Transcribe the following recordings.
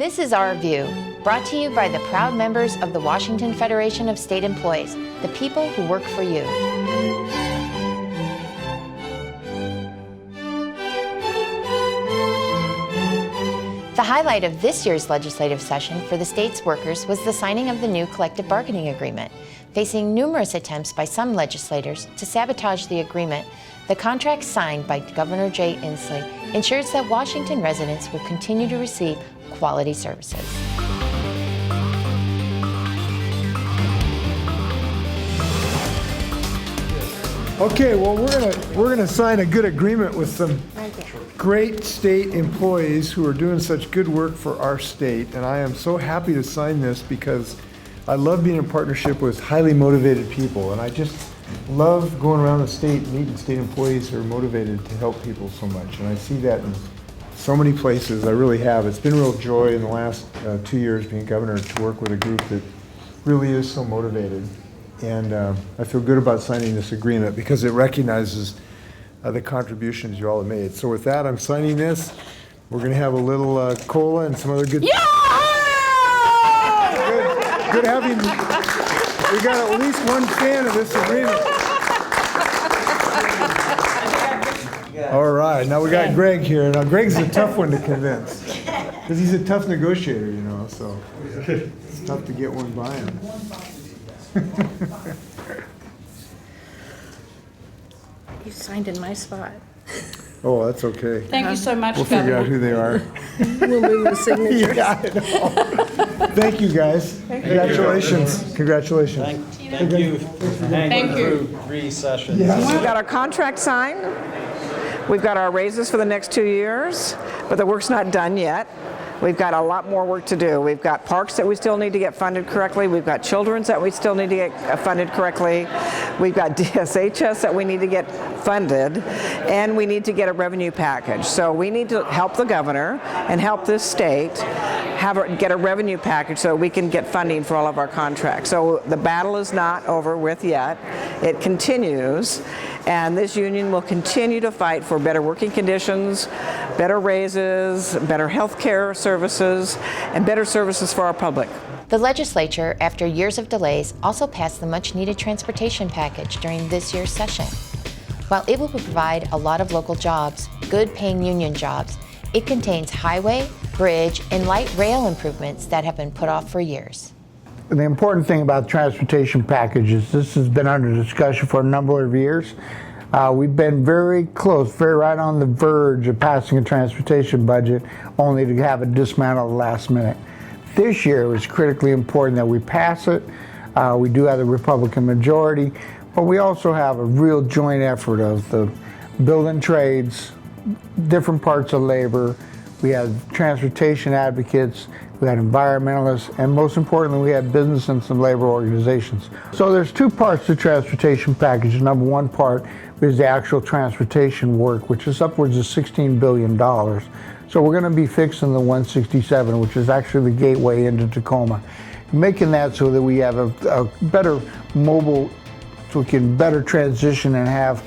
This is Our View, brought to you by the proud members of the Washington Federation of State Employees, the people who work for you. The highlight of this year's legislative session for the state's workers was the signing of the new collective bargaining agreement. Facing numerous attempts by some legislators to sabotage the agreement, the contract signed by Governor Jay Inslee ensures that Washington residents will continue to receive quality services. Okay, well, we're gonna sign a good agreement with some great state employees who are doing such good work for our state, and I am so happy to sign this because I love being in partnership with highly motivated people, and I just love going around the state and meeting state employees who are motivated to help people so much, and I see that in so many places. I really have. It's been a real joy in the last 2 years being governor to work with a group that really is so motivated. And I feel good about signing this agreement because it recognizes the contributions you all have made. So with that, I'm signing this. We're going to have a little cola and some other good. Yeah! Good having. We got at least one fan of this agreement. All right, now we got Greg here. Now Greg's a tough one to convince because he's a tough negotiator, you know. So it's tough to get one by him. You signed in my spot. Oh, that's okay. Thank you so much, We'll figure out who they are. We'll move the signatures. Yeah, I know. Thank you, guys. Congratulations. Congratulations. Thank you for hanging through 3 sessions. We've got our contract signed. We've got our raises for the next 2 years, but the work's not done yet. We've got a lot more work to do. We've got parks that we still need to get funded correctly. We've got children's that we still need to get funded correctly. We've got DSHS that we need to get funded, and we need to get a revenue package. So we need to help the governor and help this state get a revenue package so we can get funding for all of our contracts. So the battle is not over with yet. It continues, and this union will continue to fight for better working conditions, better raises, better health care services, and better services for our public. The legislature, after years of delays, also passed the much-needed transportation package during this year's session. While it will provide a lot of local jobs, good-paying union jobs, it contains highway, bridge, and light rail improvements that have been put off for years. The important thing about the transportation package is this has been under discussion for a number of years. We've been very close, very right on the verge of passing a transportation budget, only to have it dismantled at the last minute. This year it was critically important that we pass it. We do have the Republican majority, but we also have a real joint effort of the building trades, different parts of labor. We have transportation advocates, we had environmentalists, and most importantly, we had business and some labor organizations. So there's 2 parts to the transportation package. The number 1 part is the actual transportation work, which is upwards of $16 billion. So we're going to be fixing the 167, which is actually the gateway into Tacoma, making that so that we have a better mobile, so we can better transition and have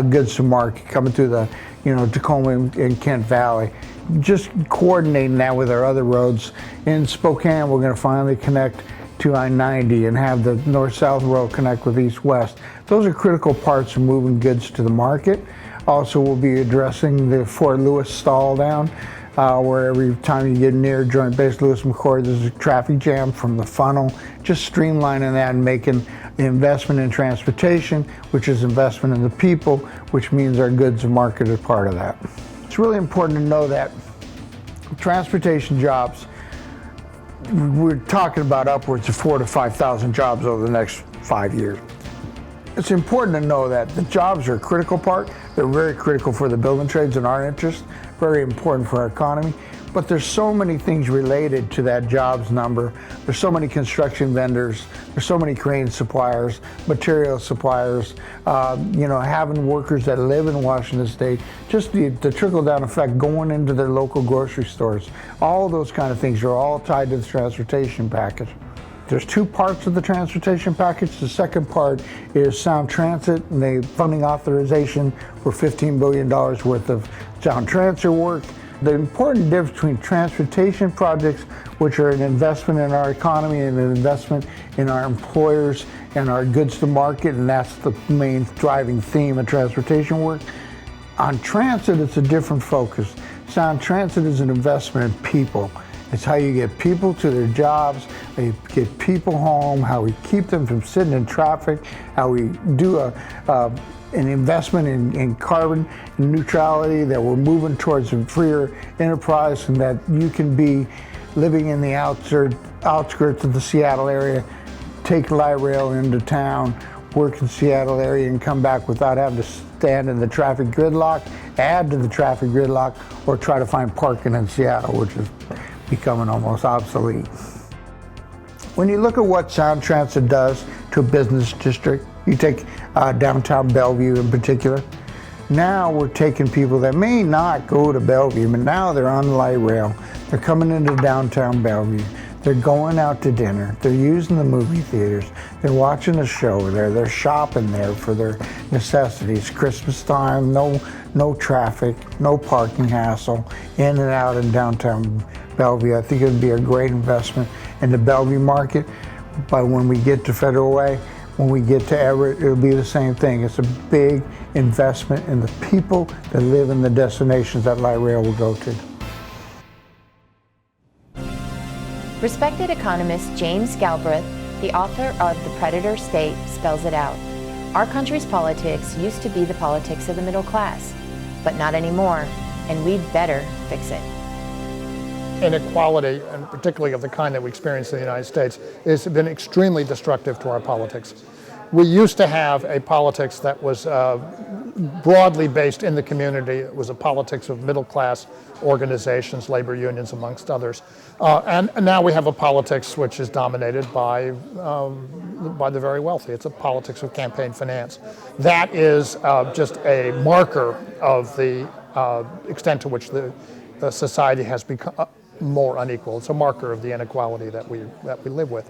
goods to market coming through the, Tacoma and Kent Valley. Just coordinating that with our other roads. In Spokane, we're going to finally connect to I-90 and have the north-south road connect with east-west. Those are critical parts of moving goods to the market. Also, we'll be addressing the Fort Lewis stall down, where every time you get near Joint Base Lewis McChord, there's a traffic jam from the funnel. Just streamlining that and making the investment in transportation, which is investment in the people, which means our goods and market are part of that. It's really important to know that transportation jobs, we're talking about upwards of 4,000 to 5,000 jobs over the next 5 years. It's important to know that the jobs are a critical part. They're very critical for the building trades in our interest, very important for our economy. But there's so many things related to that jobs number. There's so many construction vendors. There's so many crane suppliers, material suppliers, having workers that live in Washington State, just the trickle-down effect going into their local grocery stores. All of those kind of things are all tied to the transportation package. There's 2 parts of the transportation package. The second part is Sound Transit and the funding authorization for $15 billion worth of Sound Transit work. The important difference between transportation projects, which are an investment in our economy and an investment in our employers and our goods to market, and that's the main driving theme of transportation work. On transit, it's a different focus. Sound transit is an investment in people. It's how you get people to their jobs, how you get people home, how we keep them from sitting in traffic, how we do an investment in carbon neutrality, that we're moving towards a freer enterprise, and that you can be living in the outskirts of the Seattle area, take light rail into town, work in Seattle area, and come back without having to stand in the traffic gridlock, add to the traffic gridlock, or try to find parking in Seattle, which is becoming almost obsolete. When you look at what Sound Transit does to a business district, you take downtown Bellevue in particular. Now we're taking people that may not go to Bellevue, but now they're on light rail. They're coming into downtown Bellevue. They're going out to dinner. They're using the movie theaters. They're watching a show there. They're shopping there for their necessities. Christmas time, no traffic, no parking hassle, in and out in downtown Bellevue. I think it would be a great investment in the Bellevue market. But when we get to Federal Way, when we get to Everett, it'll be the same thing. It's a big investment in the people that live in the destinations that light rail will go to. Respected economist James Galbraith, the author of The Predator State, spells it out. Our country's politics used to be the politics of the middle class, but not anymore, and we'd better fix it. Inequality, and particularly of the kind that we experience in the United States, has been extremely destructive to our politics. We used to have a politics that was broadly based in the community. It was a politics of middle class organizations, labor unions amongst others. And now we have a politics which is dominated by the very wealthy. It's a politics of campaign finance. That is just a marker of the extent to which the society has become more unequal. It's a marker of the inequality that we live with.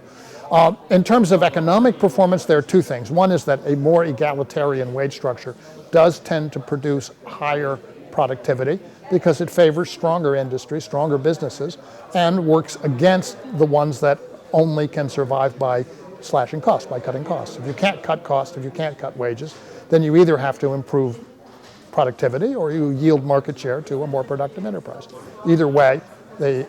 In terms of economic performance, there are two things. One is that a more egalitarian wage structure does tend to produce higher productivity because it favors stronger industries, stronger businesses, and works against the ones that only can survive by slashing costs, by cutting costs. If you can't cut costs, if you can't cut wages, then you either have to improve productivity or you yield market share to a more productive enterprise. Either way, the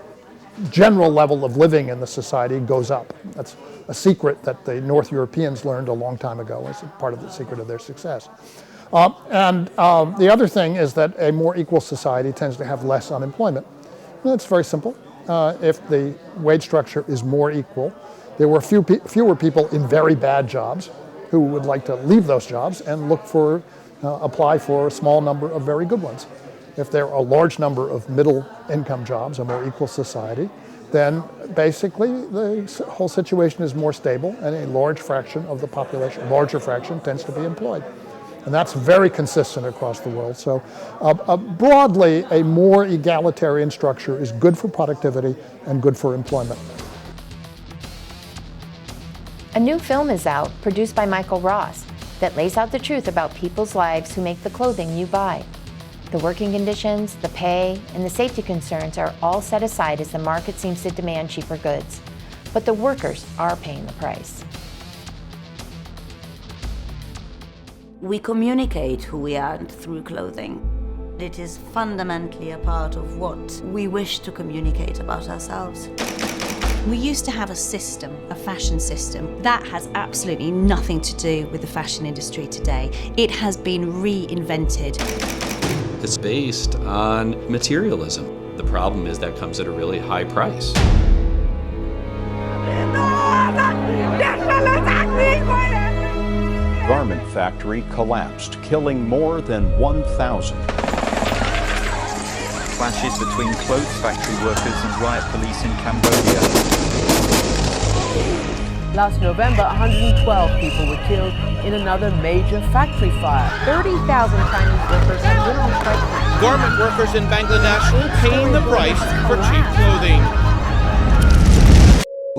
general level of living in the society goes up. That's a secret that the North Europeans learned a long time ago as part of the secret of their success. The other thing is that a more equal society tends to have less unemployment. Well, it's very simple. If the wage structure is more equal, there were fewer people in very bad jobs who would like to leave those jobs and look for, apply for a small number of very good ones. If there are a large number of middle income jobs, a more equal society, then basically the whole situation is more stable and a large fraction of the population, larger fraction, tends to be employed. And that's very consistent across the world. So broadly, a more egalitarian structure is good for productivity and good for employment. A new film is out, produced by Michael Ross, that lays out the truth about people's lives who make the clothing you buy. The working conditions, the pay, and the safety concerns are all set aside as the market seems to demand cheaper goods. But the workers are paying the price. We communicate who we are through clothing. It is fundamentally a part of what we wish to communicate about ourselves. We used to have a system, a fashion system. That has absolutely nothing to do with the fashion industry today. It has been reinvented. It's based on materialism. The problem is that comes at a really high price. Garment factory collapsed, killing more than 1,000. Clashes between clothes factory workers and riot police in Cambodia. Last November, 112 people were killed in another major factory fire. 30,000 Chinese workers have been on strike. Garment workers in Bangladesh paying the price for cheap clothing.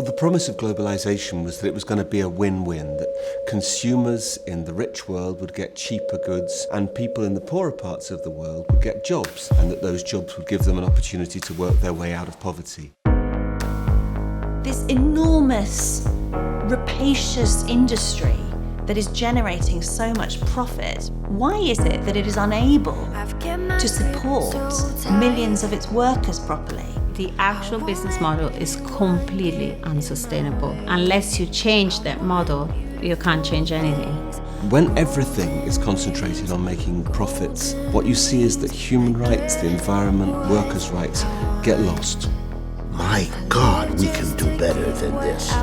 Well, the promise of globalization was that it was going to be a win-win, that consumers in the rich world would get cheaper goods and people in the poorer parts of the world would get jobs, and that those jobs would give them an opportunity to work their way out of poverty. This enormous, rapacious industry that is generating so much profit, why is it that it is unable to support millions of its workers properly? The actual business model is completely unsustainable. Unless you change that model, you can't change anything. When everything is concentrated on making profits, what you see is that human rights, the environment, workers' rights get lost. My God, we can do better than this.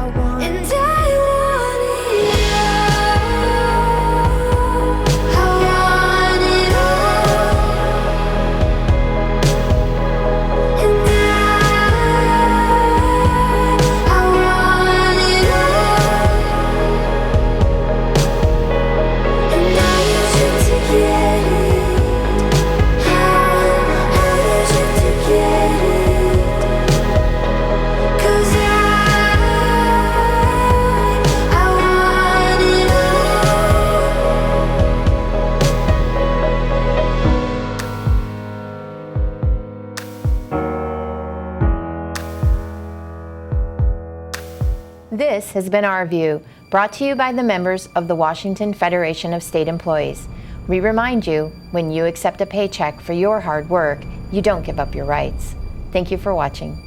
This has been Our View, brought to you by the members of the Washington Federation of State Employees. We remind you, when you accept a paycheck for your hard work, you don't give up your rights. Thank you for watching.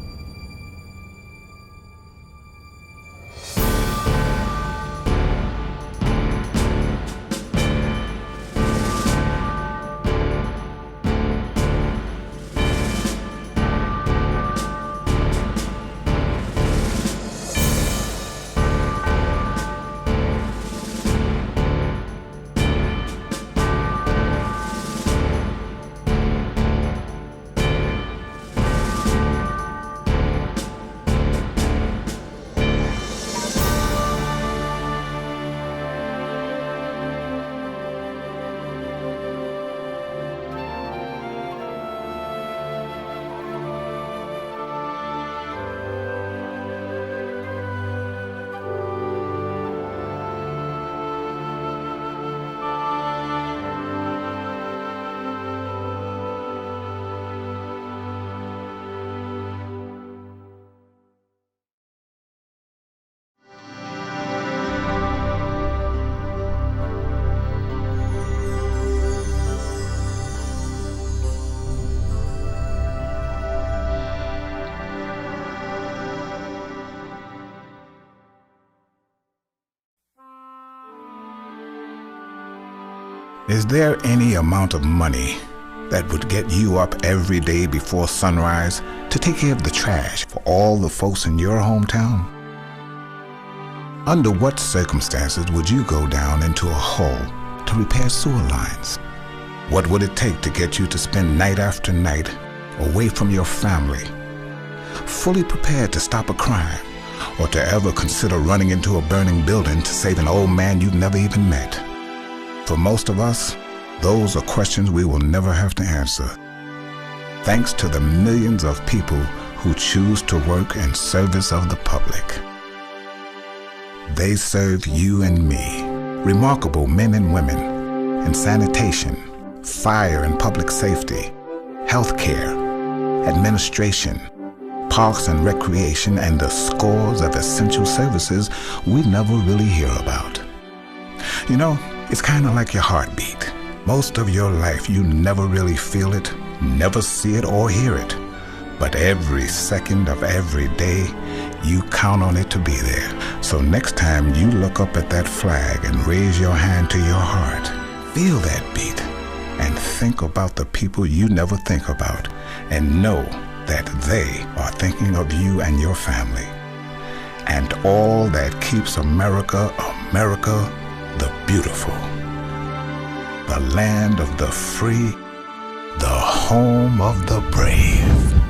Is there any amount of money that would get you up every day before sunrise to take care of the trash for all the folks in your hometown? Under what circumstances would you go down into a hole to repair sewer lines? What would it take to get you to spend night after night away from your family, fully prepared to stop a crime, or to ever consider running into a burning building to save an old man you've never even met? For most of us, those are questions we will never have to answer. Thanks to the millions of people who choose to work in service of the public. They serve you and me, remarkable men and women, in sanitation, fire and public safety, healthcare, administration, parks and recreation, and the scores of essential services we never really hear about. You know, it's kind of like your heartbeat. Most of your life you never really feel it, never see it or hear it. But every second of every day, you count on it to be there. So next time you look up at that flag and raise your hand to your heart, feel that beat and think about the people you never think about, and know that they are thinking of you and your family. And all that keeps America, America the beautiful, the land of the free, the home of the brave.